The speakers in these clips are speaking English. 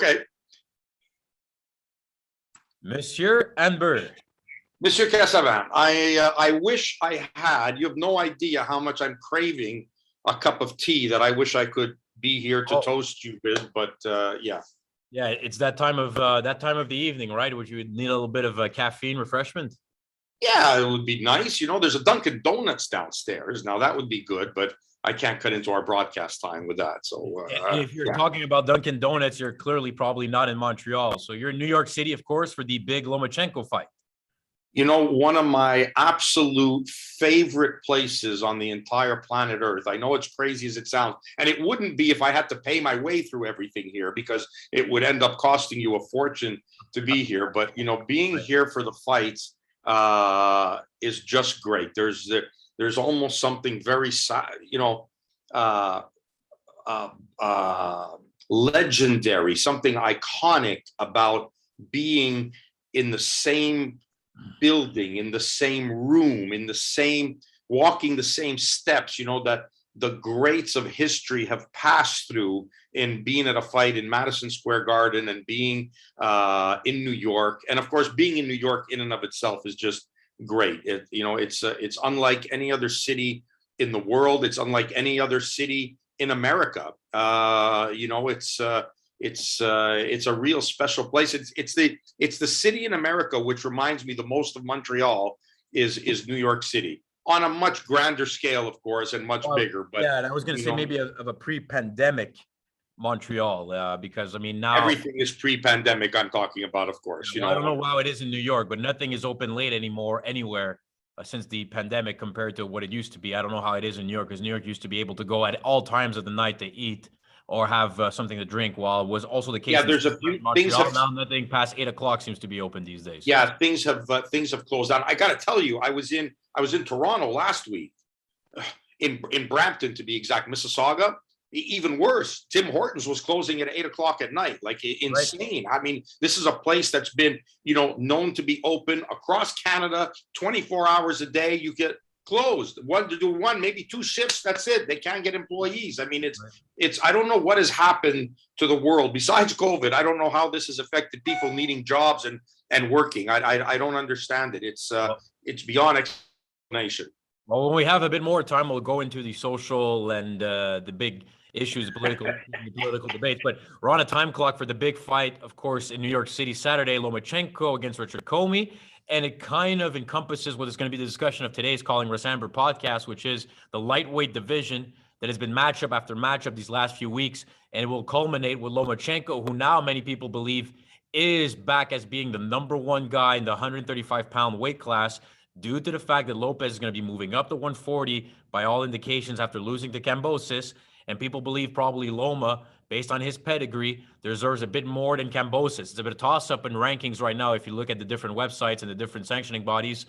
Okay. Monsieur Anber. Monsieur Casavant, I wish I had, you have no idea how much I'm craving a cup of tea that I wish I could be here to toast you with, but yeah. Yeah, it's that time of the evening, right? Would you need a little bit of a caffeine refreshment? Yeah, it would be nice. There's a Dunkin' Donuts downstairs. Now that would be good, but I can't cut into our broadcast time with that. So if you're talking about Dunkin' Donuts, you're clearly probably not in Montreal. So you're in New York City, of course, for the big Lomachenko fight. One of my absolute favorite places on the entire planet Earth. I know it's crazy as it sounds, and it wouldn't be if I had to pay my way through everything here, because it would end up costing you a fortune to be here. But, being here for the fights is just great. There's almost something very, legendary, something iconic about being in the same building, in the same room, walking the same steps, that the greats of history have passed through in being at a fight in Madison Square Garden and being in New York. And of course, being in New York in and of itself is just great. It's unlike any other city in the world. It's unlike any other city in America. It's a real special place. It's the city in America which reminds me the most of Montreal is New York City, on a much grander scale, of course, and much bigger. But yeah, and I was going to say maybe of a pre-pandemic Montreal, because I mean now everything is pre-pandemic. I'm talking about, of course. I don't know how it is in New York, but nothing is open late anymore anywhere since the pandemic compared to what it used to be. I don't know how it is in New York, because New York used to be able to go at all times of the night to eat or have something to drink, while it was also the case. Yeah, there's a few things. Now nothing past 8 o'clock seems to be open these days. Yeah, things have closed down. I got to tell you, I was in Toronto last week, in Brampton to be exact, Mississauga. Even worse, Tim Hortons was closing at 8 o'clock at night, like insane. Right. I mean, this is a place that's been known to be open across Canada 24 hours a day. You get closed, one, maybe 2 shifts. That's it. They can't get employees. I mean, it's I don't know what has happened to the world besides COVID. I don't know how this has affected people needing jobs and working. I don't understand it. It's beyond explanation. Well, when we have a bit more time, we'll go into the social and the big issues, political debates. But we're on a time clock for the big fight, of course, in New York City Saturday, Lomachenko against Richard Commey. And it kind of encompasses what is going to be the discussion of today's Calling Russ Anber podcast, which is the lightweight division that has been matchup after matchup these last few weeks. And it will culminate with Lomachenko, who now many people believe is back as being the number one guy in the 135-pound weight class, due to the fact that Lopez is going to be moving up to 140 by all indications after losing to Kambosos. And people believe probably Loma, based on his pedigree, deserves a bit more than Kambosos. It's a bit of toss-up in rankings right now if you look at the different websites and the different sanctioning bodies.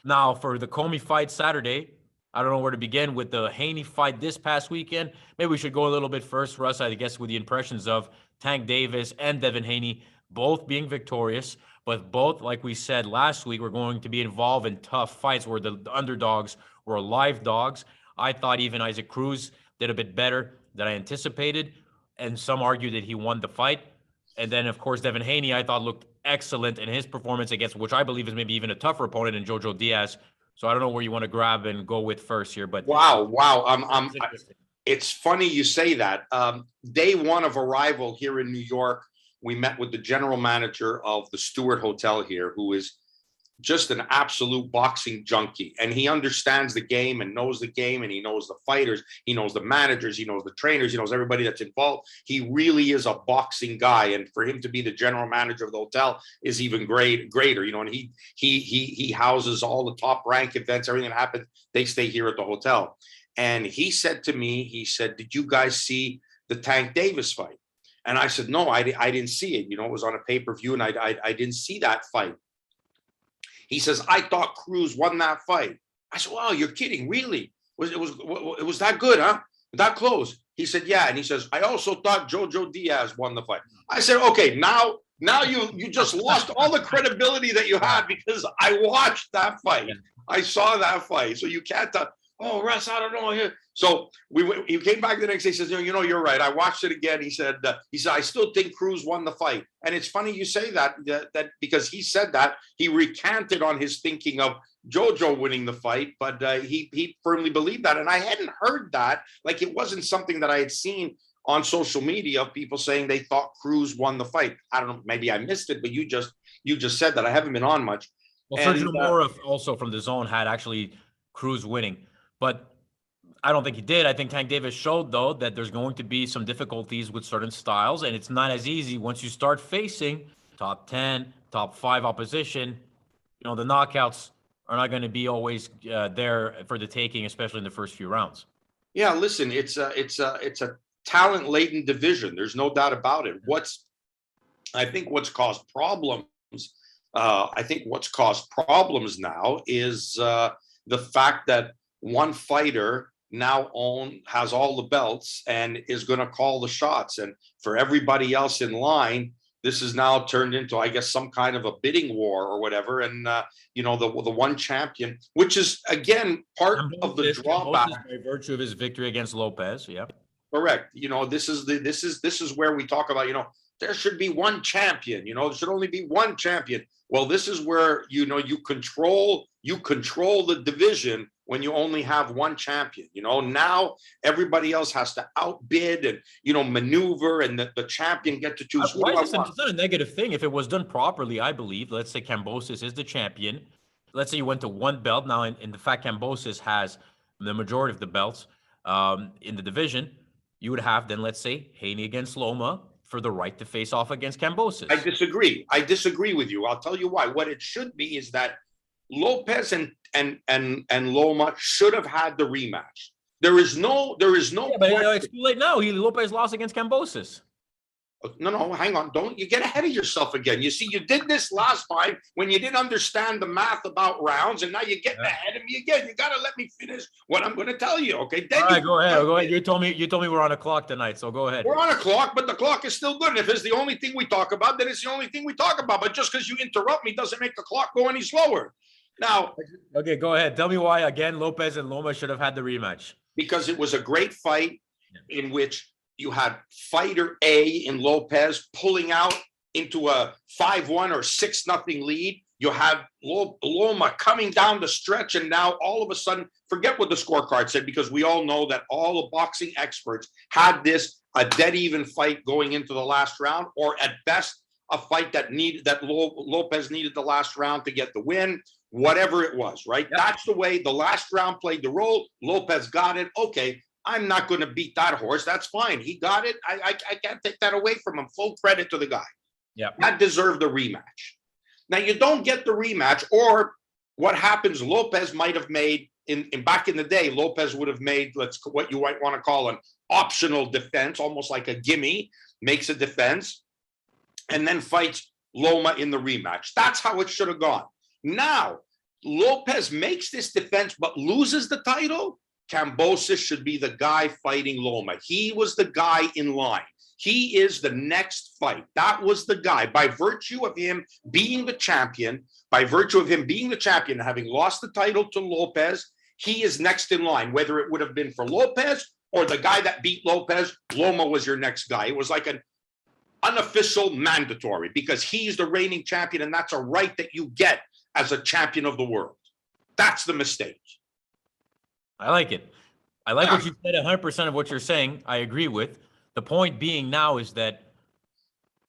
Now, for the Commey fight Saturday, I don't know where to begin with the Haney fight this past weekend. Maybe we should go a little bit first, Russ, I guess, with the impressions of Tank Davis and Devin Haney, both being victorious, but both, like we said last week, were going to be involved in tough fights where the underdogs were live dogs. I thought even Isaac Cruz did a bit better than I anticipated, and some argue that he won the fight. And then, of course, Devin Haney, I thought, looked excellent in his performance against, which I believe is maybe even a tougher opponent in Jojo Diaz. So I don't know where you want to grab and go with first here, but wow. It's funny you say that. Day one of arrival here in New York, we met with the general manager of the Stewart Hotel here, who is just an absolute boxing junkie, and he understands the game and knows the game, and he knows the fighters, he knows the managers, he knows the trainers, he knows everybody that's involved. He really is a boxing guy, and for him to be the general manager of the hotel is even greater. And he houses all the top rank events, everything that happens, they stay here at the hotel. And he said to me, did you guys see the Tank Davis fight? And I said, no, I didn't see it. It was on a pay-per-view, and I didn't see that fight. He says, I thought Cruz won that fight. I said, wow, you're kidding, really? It was that good, huh? That close? He said, yeah. And he says, I also thought Jojo Diaz won the fight. I said, okay, now you just lost all the credibility that you had, because I watched that fight. I saw that fight. So you can't Oh, Russ, I don't know. So he came back the next day. He says, you're right. I watched it again. He said, I still think Cruz won the fight. And it's funny you say that because he said that he recanted on his thinking of Jojo winning the fight, but he firmly believed that. And I hadn't heard that. Like, it wasn't something that I had seen on social media of people saying they thought Cruz won the fight. I don't know. Maybe I missed it, but you just said that. I haven't been on much. Well, Sergio Mora also from the zone had actually Cruz winning, but I don't think he did. I think Tank Davis showed, though, that there's going to be some difficulties with certain styles, and it's not as easy once you start facing top 10, top 5 opposition. The knockouts are not going to be always there for the taking, especially in the first few rounds. Yeah, listen, it's a talent-laden division. There's no doubt about it. I think what's caused problems now is the fact that one fighter now has all the belts and is going to call the shots. And for everybody else in line, this is now turned into, I guess, some kind of a bidding war or whatever. And, the one champion, which is, again, part of the drawback. By virtue of his victory against Lopez. Yeah. Correct. This is where we talk about, there should be one champion, there should only be one champion. Well, this is where, you control the division when you only have one champion. Now everybody else has to outbid and, maneuver, and the champion get to choose. Why is this not a negative thing? If it was done properly, I believe, let's say Kambosos is the champion. Let's say you went to one belt. Now, in the fact Kambosos has the majority of the belts in the division, you would have then, let's say, Haney against Loma for the right to face off against Kambosos. I disagree with you. I'll tell you why. What it should be is that Lopez and Loma should have had the rematch. There is no. Yeah, but it's too late now. Lopez lost against Kambosos. No, hang on. Don't you get ahead of yourself again. You see, you did this last time when you didn't understand the math about rounds, and now you're getting ahead of me again. You got to let me finish what I'm going to tell you, okay? Then all right, go ahead. You told me we're on a clock tonight, so go ahead. We're on a clock, but the clock is still good. And if it's the only thing we talk about, then it's the only thing we talk about. But just because you interrupt me doesn't make the clock go any slower. Now, okay, go ahead. Tell me why, again, Lopez and Loma should have had the rematch. Because it was a great fight in which you had fighter A in Lopez pulling out into a 5-1 or 6-0 lead. You had Loma coming down the stretch, and now all of a sudden, forget what the scorecard said, because we all know that all the boxing experts had this a dead even fight going into the last round, or at best a fight that Lopez needed the last round to get the win, whatever it was, right? Yep. That's the way the last round played the role. Lopez got it. Okay, I'm not going to beat that horse. That's fine. He got it. I can't take that away from him. Full credit to the guy. Yeah, that deserved a rematch. Now you don't get the rematch, or what happens? Lopez might have made in back in the day. Lopez would have made what you might want to call an optional defense, almost like a gimme. Makes a defense, and then fights Loma in the rematch. That's how it should have gone. Now Lopez makes this defense but loses the title. Kambosos should be the guy fighting Loma. He was the guy in line. He is the next fight. That was the guy. By virtue of him being the champion, and having lost the title to Lopez, he is next in line. Whether it would have been for Lopez or the guy that beat Lopez, Loma was your next guy. It was like an unofficial mandatory, because he's the reigning champion, and that's a right that you get as a champion of the world. That's the mistake. I like it. I like what you said. 100% of what you're saying, I agree with. The point being now is that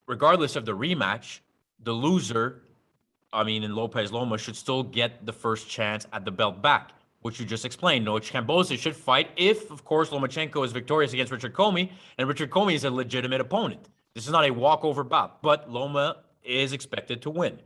regardless of the rematch, the loser, in Lopez Loma, should still get the first chance at the belt back, which you just explained. No, Kambosos should fight if, of course, Lomachenko is victorious against Richard Commey, and Richard Commey is a legitimate opponent. This is not a walkover bout, but Loma is expected to win.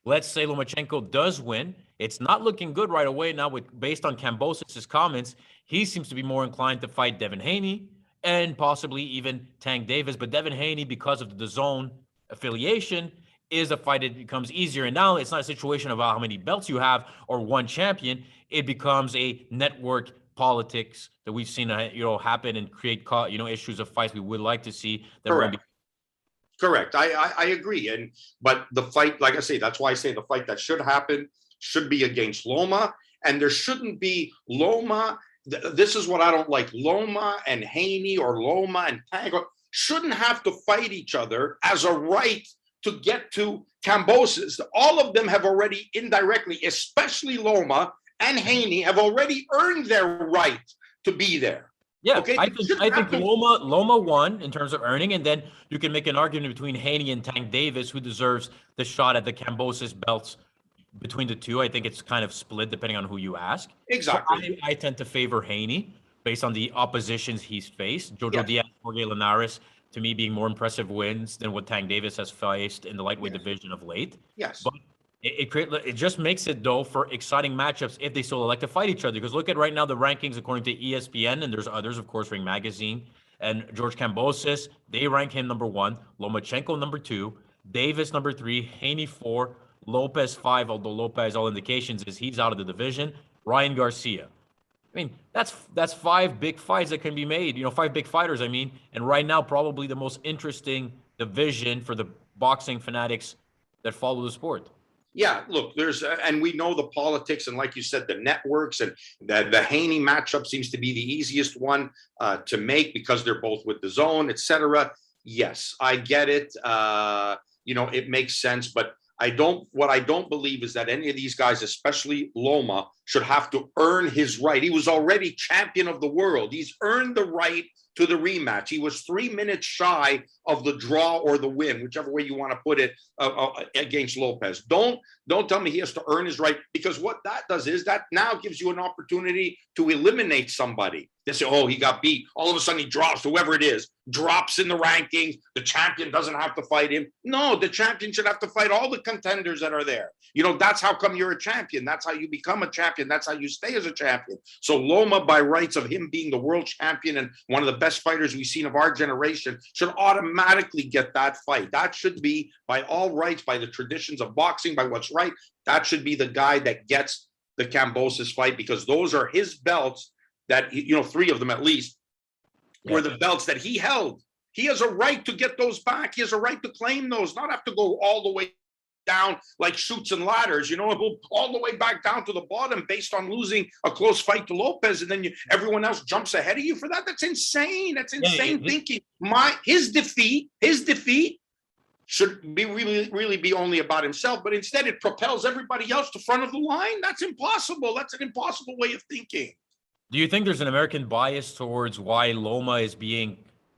Let's say Lomachenko does win. It's not looking good right away now. Based on Kambosos' comments, he seems to be more inclined to fight Devin Haney and possibly even Tank Davis. But Devin Haney, because of the DAZN affiliation, is a fight that becomes easier. And now it's not a situation about how many belts you have or one champion. It becomes a network politics that we've seen, happen and create, issues of fights we would like to see. Correct. I agree. But the fight, like I say, that's why I say the fight that should happen should be against Loma. And there shouldn't be Loma. This is what I don't like. Loma and Haney or Loma and Tango shouldn't have to fight each other as a right to get to Kambosos. All of them have already indirectly, especially Loma and Haney, have already earned their right to be there. Yeah, Okay, I think Loma won in terms of earning, and then you can make an argument between Haney and Tank Davis, who deserves the shot at the Kambosos belts between the two. I think it's kind of split depending on who you ask. Exactly. So I tend to favor Haney based on the oppositions he's faced. Jojo Diaz, Jorge Linares, to me, being more impressive wins than what Tank Davis has faced in the lightweight division of late. Yes. But it just makes it, though, for exciting matchups if they still elect to fight each other. Because look at right now the rankings according to ESPN, and there's others, of course, Ring Magazine. And George Kambosos, they rank him number 1. Lomachenko number 2. Davis number 3. Haney 4. Lopez 5, although Lopez, all indications is he's out of the division. Ryan Garcia. I mean, that's 5 big fights that can be made. 5 big fighters, I mean. And right now, probably the most interesting division for the boxing fanatics that follow the sport. Yeah, look, and we know the politics, and like you said, the networks, and the Haney matchup seems to be the easiest one to make because they're both with the zone, etc. Yes, I get it. It makes sense, but what I don't believe is that any of these guys, especially Loma, should have to earn his right. He was already champion of the world. He's earned the right to the rematch. He was 3 minutes shy of the draw or the win, whichever way you want to put it, against Lopez. Don't tell me he has to earn his right, because what that does is that now gives you an opportunity to eliminate somebody. They say, oh, he got beat. All of a sudden he drops, whoever it is, drops in the rankings. The champion doesn't have to fight him. No, the champion should have to fight all the contenders that are there. That's how come you're a champion. That's how you become a champion. That's how you stay as a champion. So Loma, by rights of him being the world champion and one of the best fighters we've seen of our generation, should automatically get that fight. That should be, by all rights, by the traditions of boxing, by what's right, that should be the guy that gets the Kambosos fight, because those are his belts that, 3 of them at least, were the belts that he held. He has a right to get those back. He has a right to claim those, not have to go all the way down like Chutes and Ladders, all the way back down to the bottom based on losing a close fight to Lopez, and then everyone else jumps ahead of you for that. That's insane. That's insane thinking. His defeat should be really be only about himself, but instead it propels everybody else to front of the line. That's impossible. That's an impossible way of thinking. Do you think there's an American bias towards why Loma is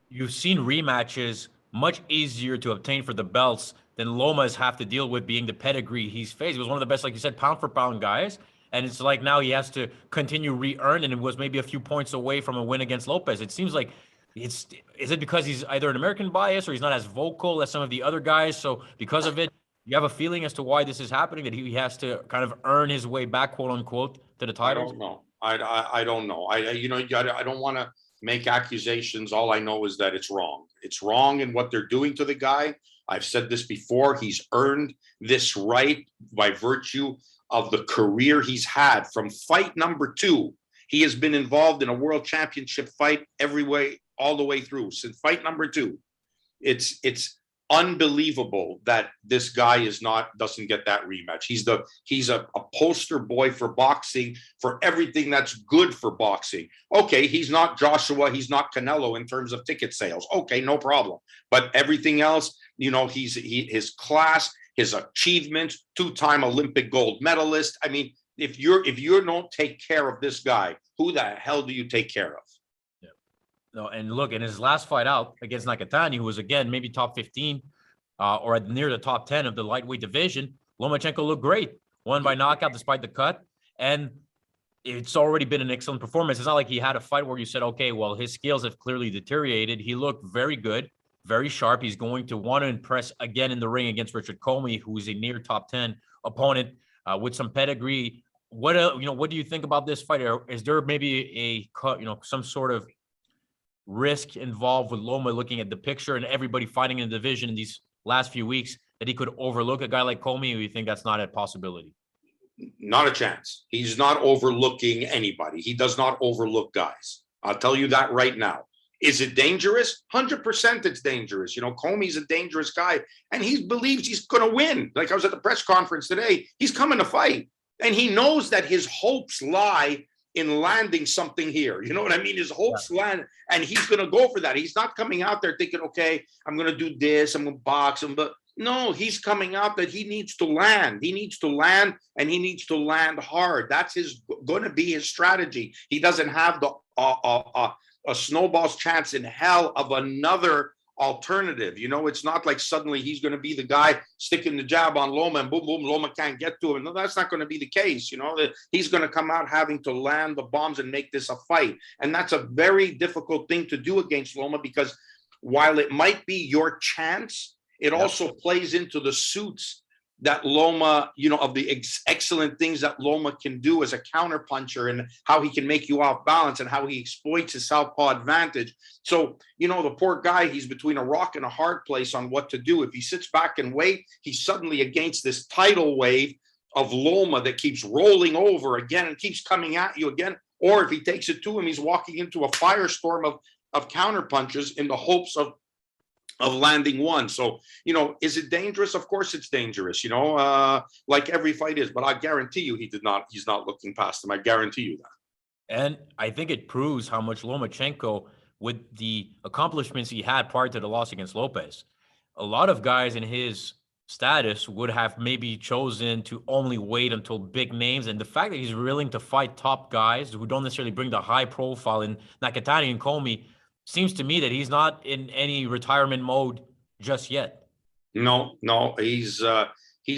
you've seen rematches much easier to obtain for the belts than Loma's have to deal with, being the pedigree he's faced? He was one of the best, like you said, pound for pound guys. And it's like now he has to continue re-earn, and it was maybe a few points away from a win against Lopez. It seems like is it because he's either an American bias or he's not as vocal as some of the other guys? So because of it, you have a feeling as to why this is happening, that he has to kind of earn his way back, quote unquote, to the title? I don't know. I don't know. I don't want to make accusations. All I know is that it's wrong. It's wrong in what they're doing to the guy. I've said this before. He's earned this right by virtue of the career he's had from fight number 2. He has been involved in a world championship fight every way, all the way through since fight number 2. It's unbelievable that this guy doesn't get that rematch. He's a poster boy for boxing, for everything that's good for boxing. Okay, he's not Joshua, he's not Canelo in terms of ticket sales. Okay, no problem. But everything else, his class, his achievements, 2-time Olympic gold medalist. I mean, if you don't take care of this guy, who the hell do you take care of? No, and look, in his last fight out against Nakatani, who was, again, maybe top 15 or near the top 10 of the lightweight division, Lomachenko looked great. Won by knockout despite the cut. And it's already been an excellent performance. It's not like he had a fight where you said, okay, well, his skills have clearly deteriorated. He looked very good, very sharp. He's going to want to impress again in the ring against Richard Commey, who is a near top 10 opponent with some pedigree. What do you think about this fight? Is there maybe some sort of risk involved with Loma, looking at the picture and everybody fighting in the division in these last few weeks, that he could overlook a guy like Commey, or you think that's not a possibility? Not a chance. He's not overlooking anybody. He does not overlook guys. I'll tell you that right now. Is it dangerous? 100% it's dangerous. Comey's a dangerous guy, and he believes he's going to win. Like I was at the press conference today, he's coming to fight. And he knows that his hopes lie in landing something here. You know what I mean? His hopes land, and he's going to go for that. He's not coming out there thinking, okay, I'm going to do this, I'm going to box him. But no, he's coming out that he needs to land. He needs to land, and he needs to land hard. That's going to be his strategy. He doesn't have the a snowball's chance in hell of another alternative. You know, it's not like suddenly he's going to be the guy sticking the jab on Loma and boom, boom, Loma can't get to him. No, that's not going to be the case. You know, that he's going to come out having to land the bombs and make this a fight. And that's a very difficult thing to do against Loma, because while it might be your chance, it also plays into the suits that Loma, you know, of the excellent things that Loma can do as a counterpuncher, and how he can make you off balance, and how he exploits his southpaw advantage. So, you know, the poor guy, he's between a rock and a hard place on what to do. If he sits back and wait, he's suddenly against this tidal wave of Loma that keeps rolling over again and keeps coming at you again. Or if he takes it to him, he's walking into a firestorm of counterpunches in the hopes of landing one. So, you know, is it dangerous? Of course it's dangerous, you know, like every fight is, but I guarantee you he's not looking past him. I guarantee you that. And I think it proves how much Lomachenko, with the accomplishments he had prior to the loss against Lopez, a lot of guys in his status would have maybe chosen to only wait until big names. And the fact that he's willing to fight top guys who don't necessarily bring the high profile in Nakatani and Commey, seems to me that he's not in any retirement mode just yet. No, he's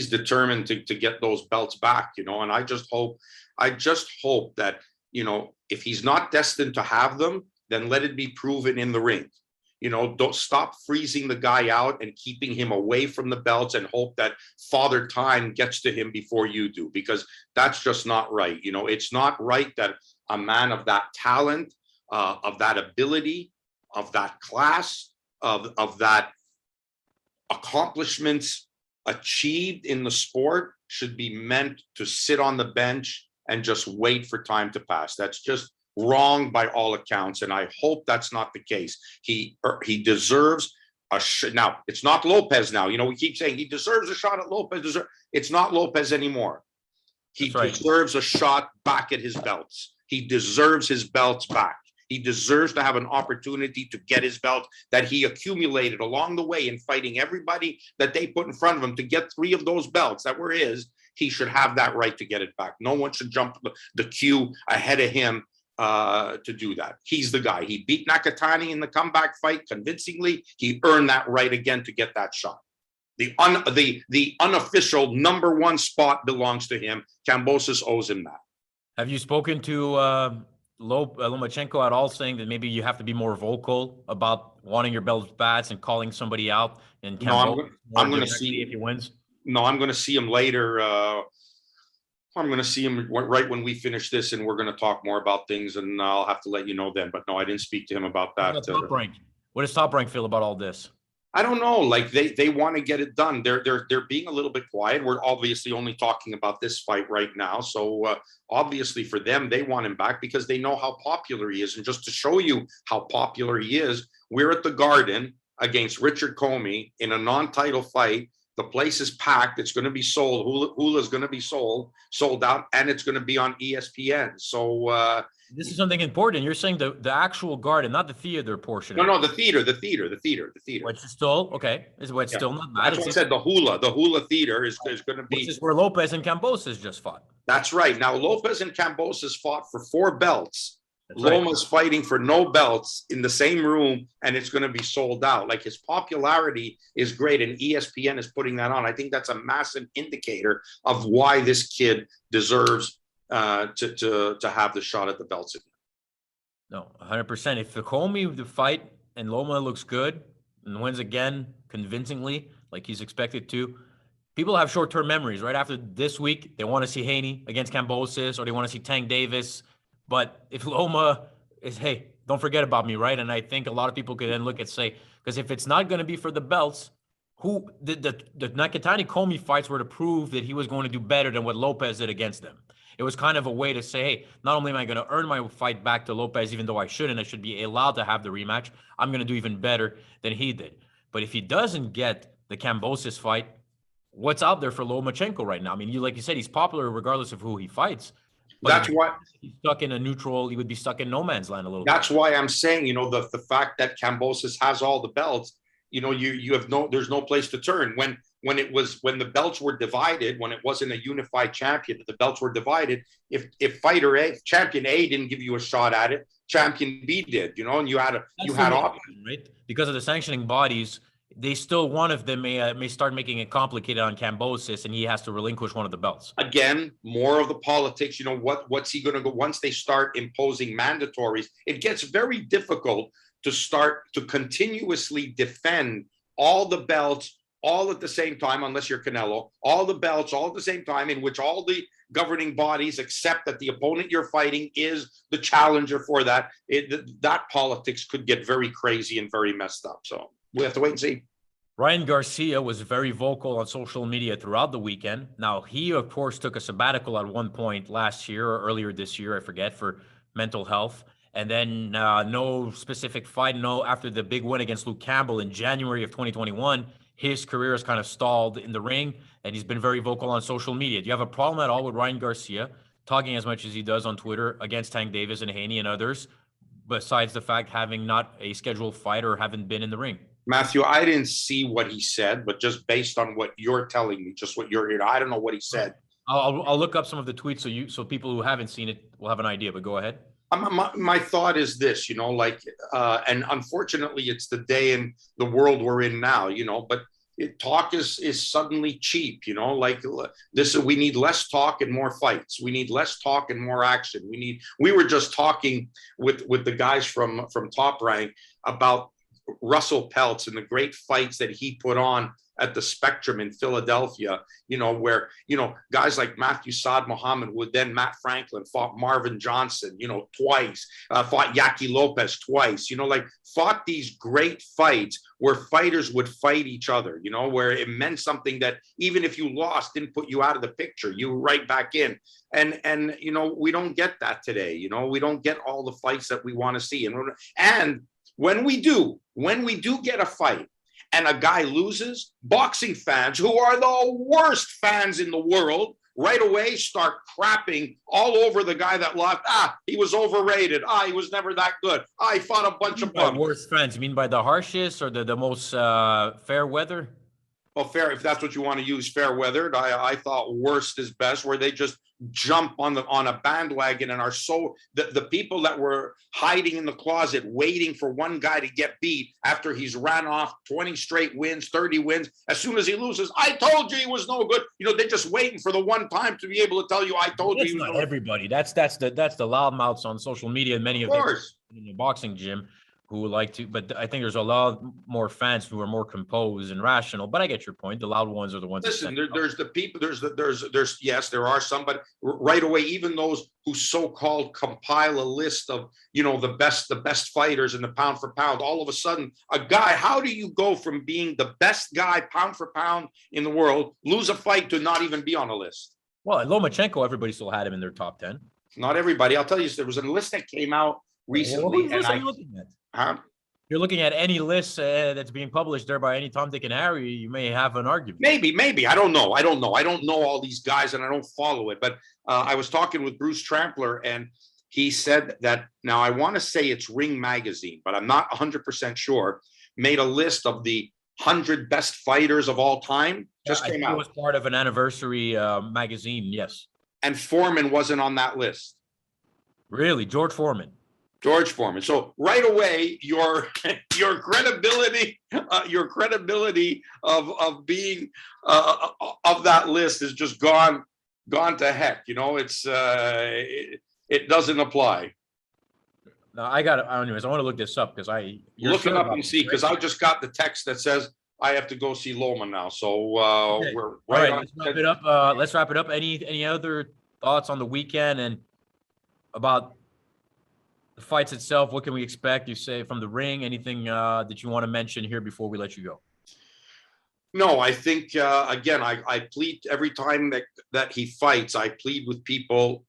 determined to get those belts back, you know, and I just hope that, you know, if he's not destined to have them, then let it be proven in the ring. You know, don't stop freezing the guy out and keeping him away from the belts and hope that Father Time gets to him before you do, because that's just not right. You know, it's not right that a man of that talent, of that ability, of that class, of that accomplishments achieved in the sport should be meant to sit on the bench and just wait for time to pass. That's just wrong by all accounts, and I hope that's not the case. He deserves a now. It's not Lopez now. You know, we keep saying he deserves a shot at Lopez. It's not Lopez anymore. He deserves a shot back at his belts. He deserves his belts back. He deserves to have an opportunity to get his belt that he accumulated along the way in fighting everybody that they put in front of him to get 3 of those belts that were his. He should have that right to get it back. No one should jump the queue ahead of him to do that. He's the guy. He beat Nakatani in the comeback fight convincingly. He earned that right again to get that shot. The unofficial #1 spot belongs to him. Kambosos owes him that. Have you spoken to Lomachenko at all, saying that maybe you have to be more vocal about wanting your belts back and calling somebody out? And no, I'm going to see if he wins. No, I'm going to see him later. I'm going to see him right when we finish this, and we're going to talk more about things, and I'll have to let you know then. But no, I didn't speak to him about that. What does Top Rank feel about all this? I don't know. Like they want to get it done. They're being a little bit quiet. We're obviously only talking about this fight right now. So obviously for them, they want him back because they know how popular he is. And just to show you how popular he is, we're at the Garden against Richard Commey in a non-title fight. The place is packed. It's going to be sold. Hula's going to be sold out, and it's going to be on ESPN. So this is something important. You're saying the actual Garden, not the theater portion. No, the theater. Which is still okay. It's still not bad. That's what I said. The Hula Theater is going to be. This is where Lopez and Kambosos just fought. That's right. Now Lopez and Kambosos fought for 4 belts. That's Loma's fighting for no belts in the same room, and it's going to be sold out. Like, his popularity is great, and ESPN is putting that on. I think that's a massive indicator of why this kid deserves to have the shot at the belts again. No, 100%. If the Commey fight and Loma looks good and wins again convincingly, like he's expected to, people have short-term memories. Right after this week, they want to see Haney against Kambosos, or they want to see Tank Davis. But if Loma is, hey, don't forget about me, right? And I think a lot of people could then look and say, because if it's not going to be for the belts, who the Nakatani Commey fights were to prove that he was going to do better than what Lopez did against them. It was kind of a way to say, hey, not only am I going to earn my fight back to Lopez, even though I shouldn't, I should be allowed to have the rematch, I'm going to do even better than he did. But if he doesn't get the Kambosos fight, what's out there for Lomachenko right now? I mean, like you said, he's popular regardless of who he fights. But That's why he's stuck in a neutral. He would be stuck in no man's land a little that's bit. why I'm saying, the fact that Kambosos has all the belts, you have there's no place to turn. When the belts were divided, when it wasn't a unified champion, the belts were divided. If fighter A, champion A didn't give you a shot at it, champion B did, and you had options. Right? Because of the sanctioning bodies, they still, one of them may start making it complicated on Kambosos, and he has to relinquish one of the belts. Again, more of the politics. What's he going to go once they start imposing mandatories? It gets very difficult to start to continuously defend all the belts all at the same time, unless you're Canelo, all the belts all at the same time, in which all the governing bodies accept that the opponent you're fighting is the challenger for that. That politics could get very crazy and very messed up. So we have to wait and see. Ryan Garcia was very vocal on social media throughout the weekend. Now, he, of course, took a sabbatical at one point last year or earlier this year, I forget, for mental health. And then no specific fight. No, after the big win against Luke Campbell in January of 2021, his career has kind of stalled in the ring, and he's been very vocal on social media. Do you have a problem at all with Ryan Garcia talking as much as he does on Twitter against Tank Davis and Haney and others, besides the fact having not a scheduled fight or haven't been in the ring? Matthew, I didn't see what he said, but just based on what you're telling me, just what you're hearing, I don't know what he said. I'll look up some of the tweets so people who haven't seen it will have an idea, but go ahead. My thought is this, and unfortunately it's the day in the world we're in now, but talk is suddenly cheap, we need less talk and more fights. We need less talk and more action. We were just talking with the guys from Top Rank about Russell Peltz and the great fights that he put on at the Spectrum in Philadelphia, where, guys like Matthew Saad Muhammad, who then Matt Franklin fought Marvin Johnson, twice, fought Yaki Lopez twice, fought these great fights where fighters would fight each other, where it meant something that even if you lost, didn't put you out of the picture, you were right back in. And we don't get that today. We don't get all the fights that we want to see. And when we do get a fight, and a guy loses, boxing fans, who are the worst fans in the world, right away start crapping all over the guy that lost. He was overrated. He was never that good. He fought a bunch of bums. Worst fans, you mean by the harshest or the most fair weather? Well, fair, if that's what you want to use, fair weathered. I thought worst is best, where they just jump on a bandwagon and are so the people that were hiding in the closet waiting for one guy to get beat after he's ran off 20 straight wins, 30 wins. As soon as he loses, I told you he was no good. They're just waiting for the one time to be able to tell you, I told you he was no good. Everybody. That's the loudmouths on social media. Many of them in the boxing gym who would like to, but I think there's a lot more fans who are more composed and rational. But I get your point. The loud ones are the ones. Listen, there's the people. Yes, there are some, but right away, even those who so-called compile a list of the best fighters in the pound for pound. All of a sudden, a guy. How do you go from being the best guy pound for pound in the world, lose a fight, to not even be on a list? Well, at Lomachenko, everybody still had him in their top 10. Not everybody. I'll tell you, there was a list that came out recently. What are you looking at? You're looking at any list that's being published there by any Tom, Dick, and Harry. You may have an argument. Maybe. I don't know. I don't know all these guys, and I don't follow it. But I was talking with Bruce Trampler, and he said that, now I want to say it's Ring Magazine, but I'm not 100% sure, made a list of the 100 best fighters of all time. Just came out. It was part of an anniversary magazine, yes. And Foreman wasn't on that list. Really? George Foreman. So right away, your credibility of being of that list is just gone to heck. It doesn't apply. No, I got it. Anyways, I want to look this up because look it up and see, because I just got the text that says I have to go see Loma now. So okay. We're right on. Let's wrap it up. Let's wrap it up. Any other thoughts on the weekend and about the fights itself? What can we expect, you say, from the ring? Anything that you want to mention here before we let you go? No, I think, again, I plead every time that he fights, I plead with people,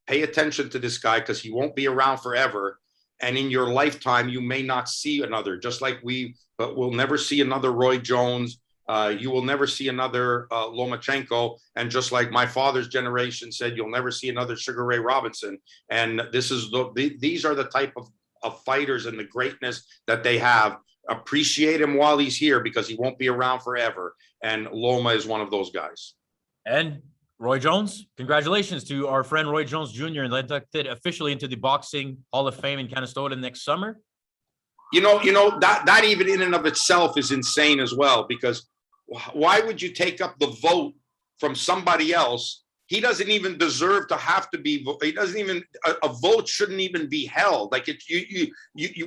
pay attention to this guy, because he won't be around forever. And in your lifetime, you may not see another, just like we'll never see another Roy Jones. You will never see another Lomachenko. And just like my father's generation said, you'll never see another Sugar Ray Robinson. And these are the type of fighters and the greatness that they have. Appreciate him while he's here because he won't be around forever. And Loma is one of those guys. And Roy Jones, congratulations to our friend Roy Jones Jr. and inducted officially into the Boxing Hall of Fame in Canastota next summer. You know that even in and of itself is insane as well, because why would you take up the vote from somebody else? He doesn't even deserve to have to be. He doesn't even. A vote shouldn't even be held. Like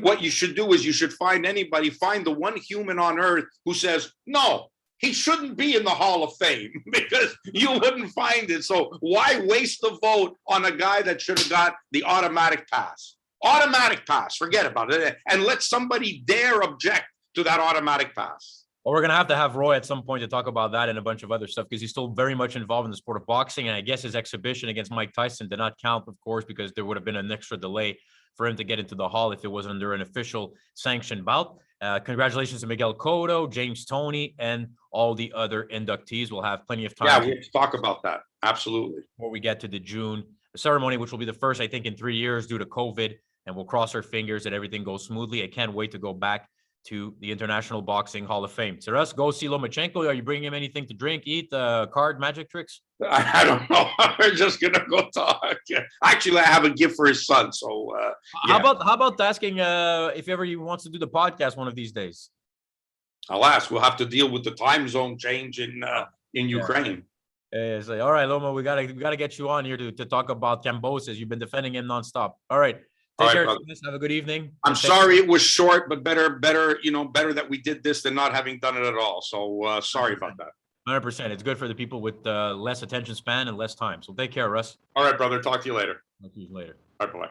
what you should do is you should find the one human on earth who says no. He shouldn't be in the Hall of Fame, because you wouldn't find it. So why waste the vote on a guy that should have got the automatic pass? Automatic pass, forget about it. And let somebody dare object to that automatic pass. Well, we're going to have Roy at some point to talk about that and a bunch of other stuff, because he's still very much involved in the sport of boxing. And I guess his exhibition against Mike Tyson did not count, of course, because there would have been an extra delay for him to get into the hall if it wasn't under an official sanctioned bout. Congratulations to Miguel Cotto, James Toney, and all the other inductees. We'll have plenty of time. Yeah, we'll talk about that. Absolutely. Before we get to the June ceremony, which will be the first, I think, in 3 years due to COVID, and we'll cross our fingers that everything goes smoothly. I can't wait to go back to the International Boxing Hall of Fame. So, Russ, go see Lomachenko. Are you bringing him anything to drink, eat, card, magic tricks? I don't know. We're just gonna go talk. Actually, I have a gift for his son. So, yeah. How about asking if ever he wants to do the podcast one of these days? I'll ask. We'll have to deal with the time zone change in Ukraine. Yeah, so, all right, Loma, we gotta get you on here to talk about Kambosos. You've been defending him nonstop. All right. Take care. Have a good evening. I'm sorry it was short, but better that we did this than not having done it at all. So sorry about that. 100%. It's good for the people with less attention span and less time. So take care, Russ. All right, brother. Talk to you later. Talk to you later. All right, bye.